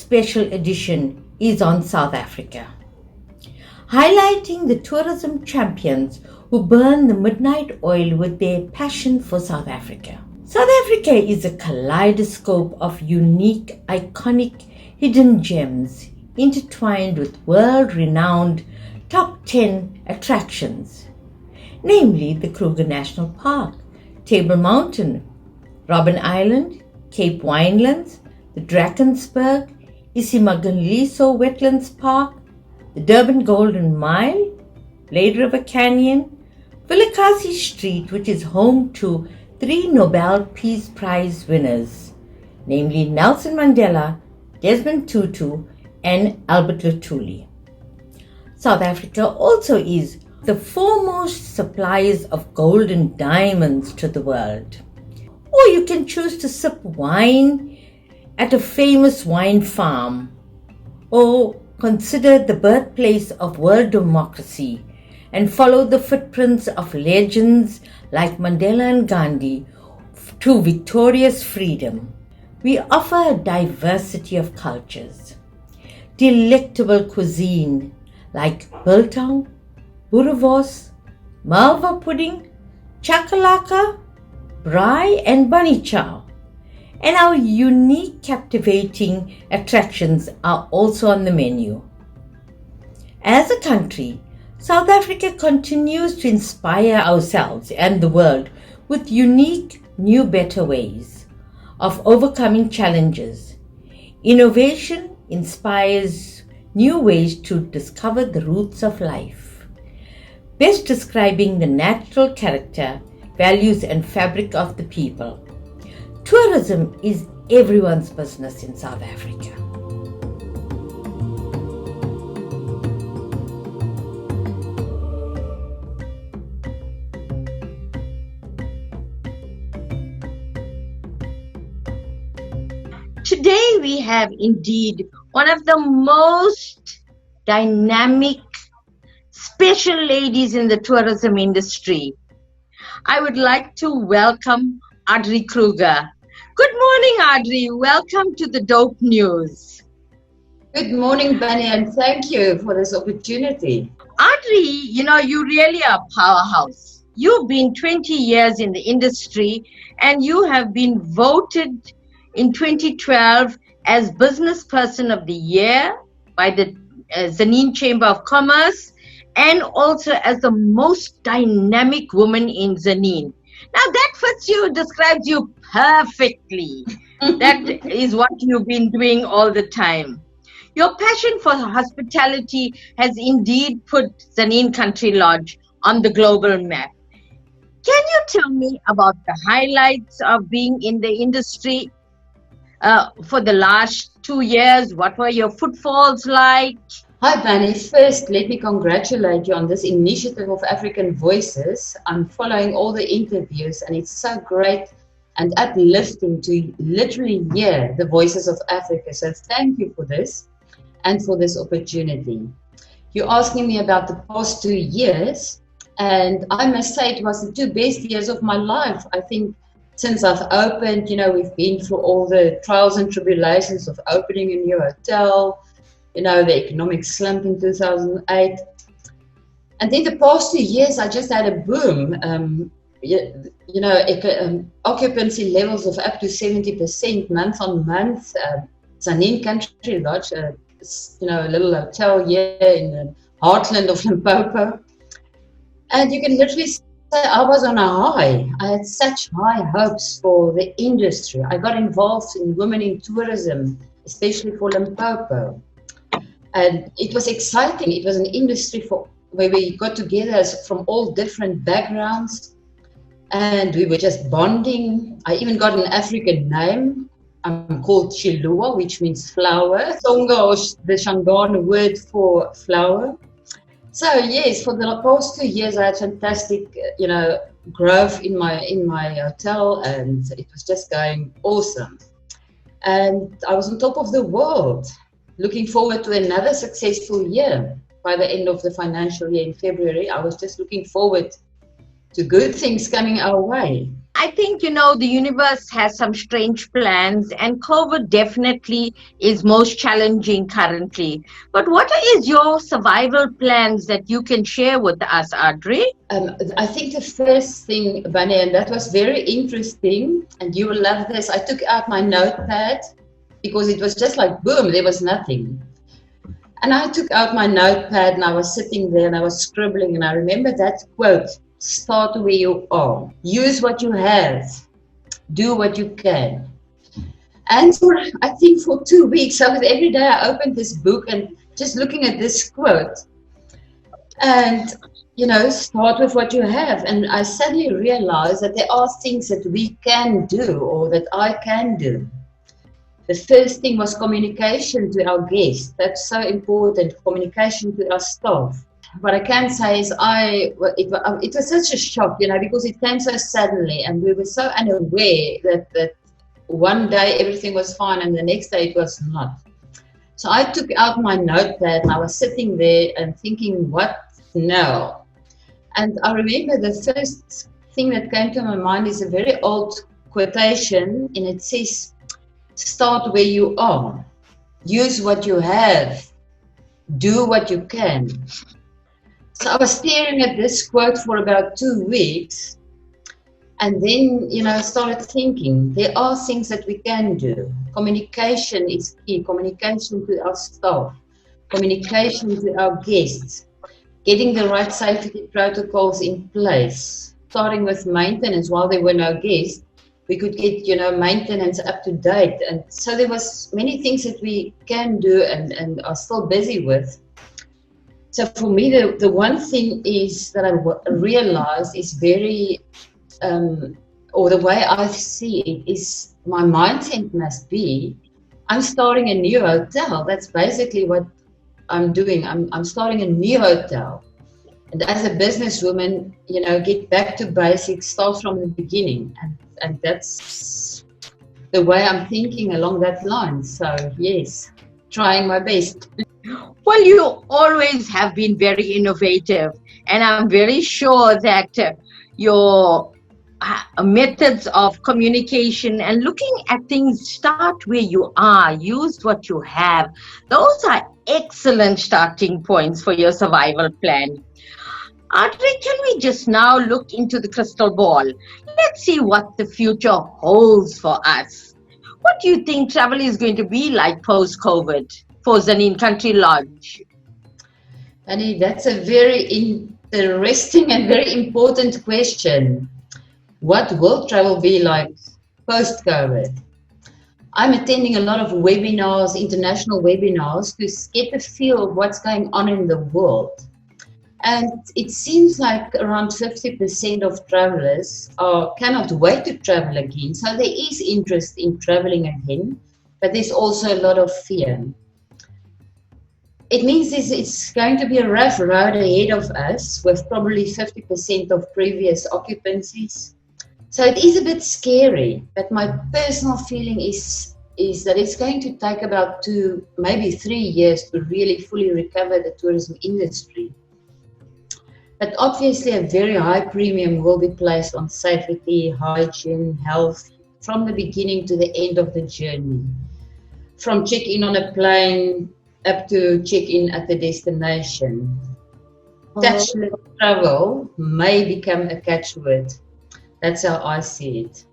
special edition is on South Africa, highlighting the tourism champions who burn the midnight oil with their passion for South Africa. South Africa is a kaleidoscope of unique, iconic, hidden gems intertwined with world-renowned top 10 attractions, namely the Kruger National Park, Table Mountain, Robben Island, Cape Winelands, the Drakensberg, Isimangaliso Wetlands Park, the Durban Golden Mile, Blade River Canyon, Vilakazi Street, which is home to 3 Nobel Peace Prize winners, namely Nelson Mandela, Desmond Tutu, and Albert Luthuli. South Africa also is the foremost suppliers of gold and diamonds to the world. Or you can choose to sip wine at a famous wine farm, or consider the birthplace of world democracy and follow the footprints of legends like Mandela and Gandhi to victorious freedom. We offer a diversity of cultures, delectable cuisine like biltong, boerewors, malva pudding, chakalaka, braai and bunny chow. And our unique, captivating attractions are also on the menu. As a country, South Africa continues to inspire ourselves and the world with unique, new, better ways of overcoming challenges. Innovation inspires new ways to discover the roots of life, best describing the natural character, values and fabric of the people. Tourism is everyone's business in South Africa. Today we have indeed one of the most dynamic, special ladies in the tourism industry. I would like to welcome Adri Kruger. Good morning, Adri. Welcome to the Dope News. Good morning, Bunny, and thank you for this opportunity. Adri, you really are a powerhouse. You've been 20 years in the industry and you have been voted in 2012 as Business Person of the Year by the Tzaneen Chamber of Commerce and also as the most dynamic woman in Tzaneen. Now that fits you, describes you perfectly. That is what you've been doing all the time. Your passion for hospitality has indeed put Tzaneen Country Lodge on the global map. Can you tell me about the highlights of being in the industry for the last 2 years? What were your footfalls like? Hi, Bunny. First, let me congratulate you on this initiative of African Voices. I'm following all the interviews, and it's so great and uplifting to literally hear the voices of Africa. So thank you for this and for this opportunity. You're asking me about the past 2 years, and I must say it was the 2 best years of my life. I think since I've opened, we've been through all the trials and tribulations of opening a new hotel, the economic slump in 2008. And then the past 2 years, I just had a boom. Occupancy levels of up to 70% month on month. Tzaneen Country Lodge, a little hotel here in the heartland of Limpopo. And you can literally say I was on a high. I had such high hopes for the industry. I got involved in Women in Tourism, especially for Limpopo. And it was exciting. It was an industry where we got together from all different backgrounds, and we were just bonding. I even got an African name. I'm called Chilua, which means flower. Songa, the Shangana word for flower. So yes, for the past 2 years, I had fantastic, growth in my hotel, and it was just going awesome. And I was on top of the world. Looking forward to another successful year. By the end of the financial year in February, I was just looking forward to good things coming our way. I think, the universe has some strange plans, and COVID definitely is most challenging currently. But what is your survival plans that you can share with us, Adri? I think the first thing, Bunny, and that was very interesting, and you will love this. I took out my notepad because it was just like boom, there was nothing. And I took out my notepad and I was sitting there and I was scribbling, and I remember that quote: start where you are, use what you have, do what you can. And I think for 2 weeks, I was every day I opened this book and just looking at this quote. And start with what you have. And I suddenly realized that there are things that we can do, or that I can do. The first thing was communication to our guests. That's so important, communication to our staff. What I can say is it was such a shock, because it came so suddenly, and we were so unaware that one day everything was fine and the next day it was not. So I took out my notepad and I was sitting there and thinking, what now? And I remember the first thing that came to my mind is a very old quotation, and it says, start where you are, use what you have, do what you can. So I was staring at this quote for about 2 weeks, and then, I started thinking, there are things that we can do. Communication is key, communication to our staff, communication to our guests, getting the right safety protocols in place, starting with maintenance. While there were no guests, we could get, maintenance up to date. And so there was many things that we can do and are still busy with. So for me, the one thing is that I realized is very, or the way I see it is, my mindset must be, I'm starting a new hotel. That's basically what I'm doing. I'm starting a new hotel. And as a businesswoman, get back to basics, start from the beginning. And that's the way I'm thinking along that line. So yes, trying my best. Well, you always have been very innovative, and I'm very sure that your methods of communication and looking at things, start where you are, use what you have. Those are excellent starting points for your survival plan. Adri, can we just now look into the crystal ball? Let's see what the future holds for us. What do you think travel is going to be like post-COVID for Tzaneen Country Lodge? Annie, that's a very interesting and very important question. What will travel be like post-COVID? I'm attending a lot of webinars, international webinars, to get a feel of what's going on in the world. And it seems like around 50% of travelers cannot wait to travel again. So there is interest in traveling again, but there's also a lot of fear. It means it's going to be a rough road ahead of us, with probably 50% of previous occupancies. So it is a bit scary, but my personal feeling is that it's going to take about 2, maybe 3 years to really fully recover the tourism industry. But obviously a very high premium will be placed on safety, hygiene, health, from the beginning to the end of the journey. From check-in on a plane up to check-in at the destination. Touchless travel may become a catchword. That's how I see it.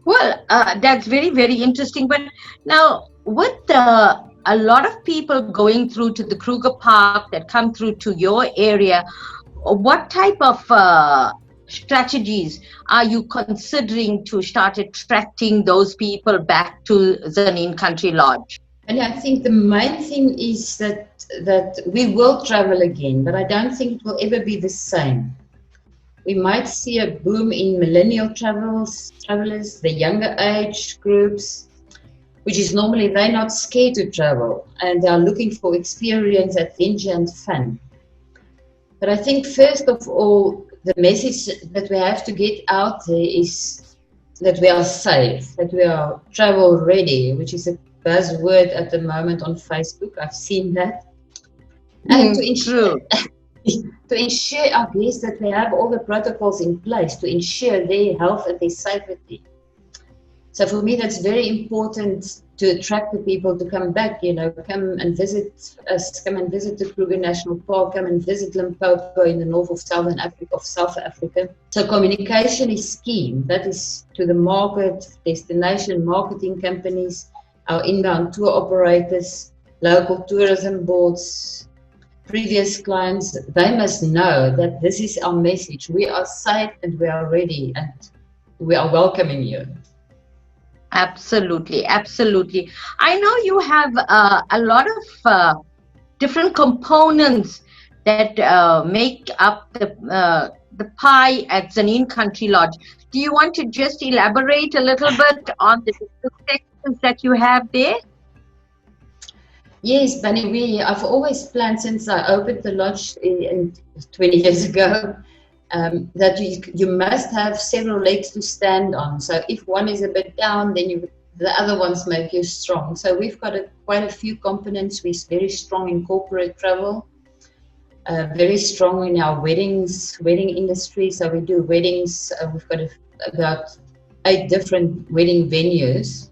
Well, that's very, very interesting. But now, with a lot of people going through to the Kruger Park that come through to your area, what type of strategies are you considering to start attracting those people back to Tzaneen Country Lodge? And I think the main thing is that we will travel again, but I don't think it will ever be the same. We might see a boom in millennial travelers, the younger age groups, which is normally they're not scared to travel and they are looking for experience, adventure and fun. But I think first of all, the message that we have to get out there is that we are safe, that we are travel ready, which is a buzzword at the moment on Facebook. I've seen that. And to ensure to ensure our guests that we have all the protocols in place to ensure their health and their safety. So for me, that's very important to attract the people to come back, come and visit us, come and visit the Kruger National Park, come and visit Limpopo in the north of South Africa. So communication is key. That is to the market, destination marketing companies, our inbound tour operators, local tourism boards, previous clients. They must know that this is our message. We are safe and we are ready and we are welcoming you. Absolutely, absolutely. I know you have a lot of different components that make up the pie at Tzaneen Country Lodge. Do you want to just elaborate a little bit on the different sections that you have there? Yes, Bunny, I've always planned since I opened the lodge 20 years ago. That you must have several legs to stand on. So if one is a bit down, then the other ones make you strong. So we've got quite a few components. We're very strong in corporate travel, very strong in our wedding industry. So we do weddings. We've got about 8 different wedding venues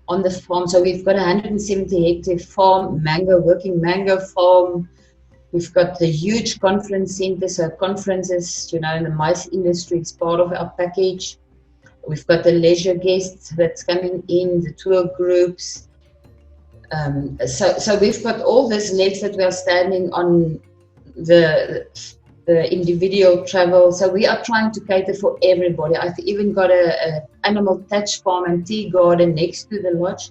on the farm. So we've got 170 hectare farm, working mango farm. We've got the huge conference center, so conferences, in the MICE industry, it's part of our package. We've got the leisure guests that's coming in, the tour groups. So we've got all these legs that we are standing on the individual travel. So we are trying to cater for everybody. I've even got an animal touch farm and tea garden next to the lodge.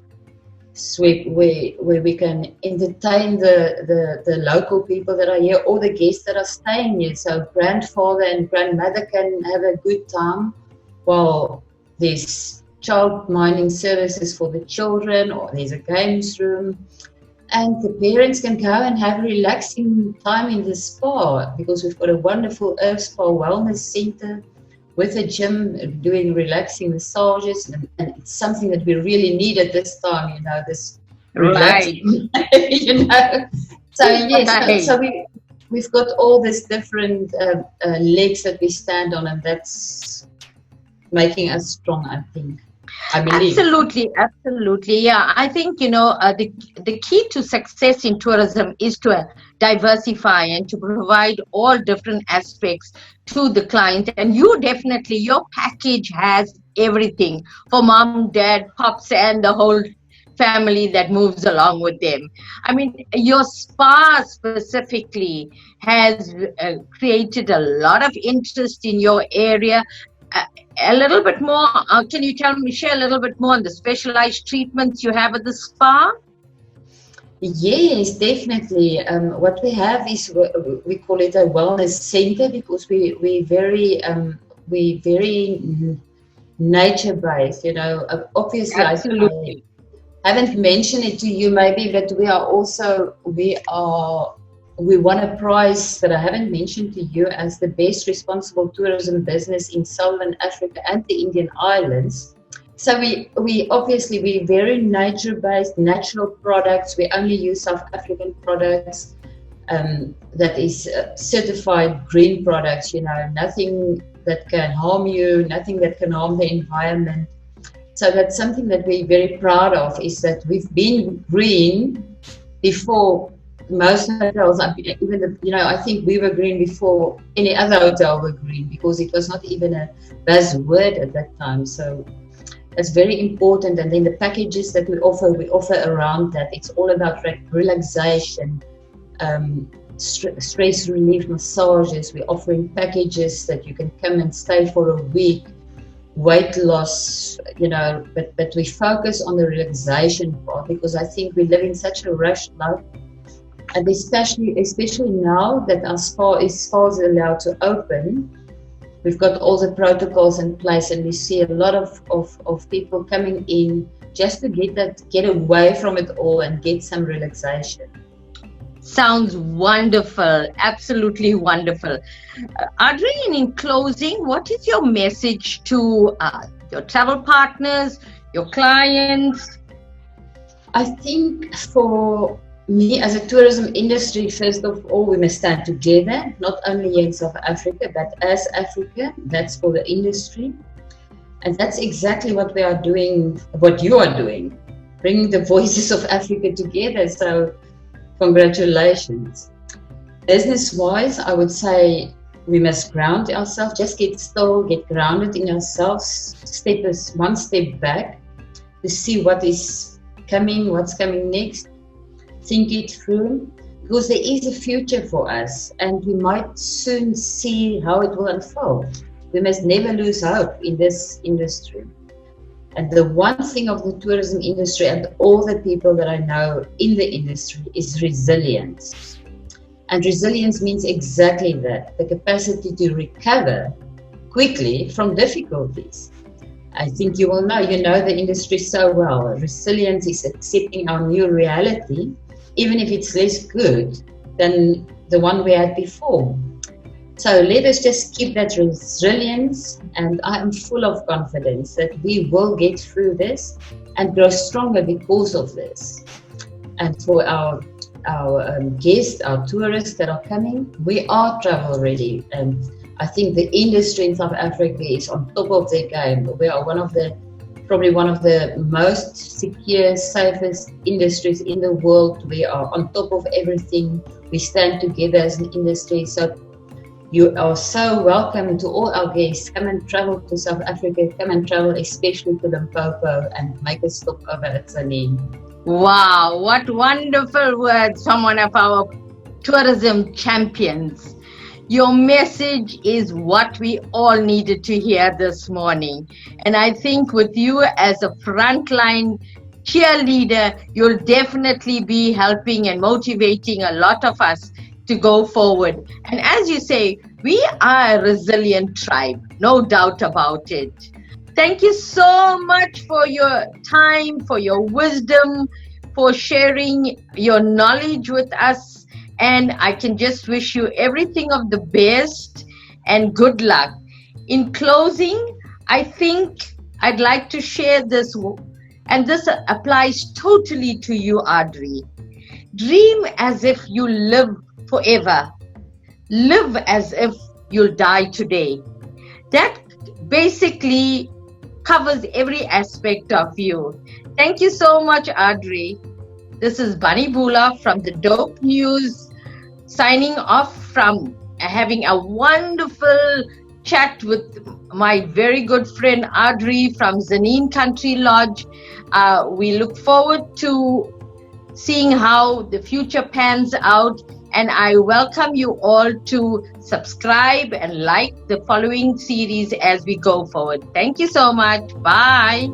Where we can entertain the local people that are here, or the guests that are staying here. So grandfather and grandmother can have a good time while there's child minding services for the children, or there's a games room. And the parents can go and have relaxing time in the spa, because we've got a wonderful Earth Spa Wellness Center with a gym doing relaxing massages, and it's something that we really need at this time, this relaxing, right. So yes, so we've got all these different legs that we stand on, and that's making us strong, I think. I believe. Absolutely. Yeah, I think, the key to success in tourism is to diversify and to provide all different aspects to the client. And your package has everything for mom, dad, pops, and the whole family that moves along with them. I mean, your spa specifically has created a lot of interest in your area. A little bit more, can you share a little bit more on the specialized treatments you have at the spa? Yes, definitely. What we have is, we call it a wellness center, because we're very nature based. Obviously, Absolutely. I haven't mentioned it to you maybe, but we won a prize that I haven't mentioned to you as the best responsible tourism business in Southern Africa and the Indian Islands. So we're very nature-based, natural products. We only use South African products, that is certified green products, nothing that can harm you, nothing that can harm the environment. So that's something that we're very proud of, is that we've been green before most hotels. Even I think we were green before any other hotel were green, because it was not even a buzzword at that time. So it's very important. And then the packages that we offer around that. It's all about relaxation, stress relief massages. We're offering packages that you can come and stay for a week. Weight loss, but we focus on the relaxation part, because I think we live in such a rush life, and especially now that our spa is allowed to open, we've got all the protocols in place, and we see a lot of people coming in just to get away from it all and get some relaxation. Sounds wonderful. Absolutely wonderful. Adri, in closing, what is your message to your travel partners, your clients? I think for me as a tourism industry, first of all, we must stand together, not only here in South Africa, but as Africa. That's for the industry. And that's exactly what we are doing, what you are doing, bringing the voices of Africa together. So congratulations. Business-wise, I would say we must ground ourselves, just get still, get grounded in ourselves, step us one step back to see what is coming, what's coming next, think it through, because there is a future for us and we might soon see how it will unfold. We must never lose hope in this industry. And the one thing of the tourism industry and all the people that I know in the industry is resilience. And resilience means exactly that, the capacity to recover quickly from difficulties. I think you will know, you know the industry so well. Resilience is accepting our new reality, even if it's less good than the one we had before. So let us just keep that resilience, and I am full of confidence that we will get through this and grow stronger because of this. And for our guests, our tourists that are coming, we are travel ready, and I think the industry in South Africa is on top of their game. We are probably one of the most secure, safest industries in the world. We are on top of everything. We stand together as an industry. So you are so welcome to all our guests. Come and travel to South Africa. Come and travel especially to Limpopo and make a stop over at Tzaneen. Wow, what wonderful words from one of our tourism champions. Your message is what we all needed to hear this morning. And I think with you as a frontline cheerleader, you'll definitely be helping and motivating a lot of us to go forward. And as you say, we are a resilient tribe, no doubt about it. Thank you so much for your time, for your wisdom, for sharing your knowledge with us. And I can just wish you everything of the best and good luck. In closing, I think I'd like to share this, and this applies totally to you, Adri. Dream as if you live forever. Live as if you'll die today. That basically covers every aspect of you. Thank you so much, Adri. This is Bunny Bhoola from the Dope News, signing off from having a wonderful chat with my very good friend Adri from Tzaneen Country Lodge. We look forward to seeing how the future pans out, and I welcome you all to subscribe and like the following series as we go forward. Thank you so much. Bye.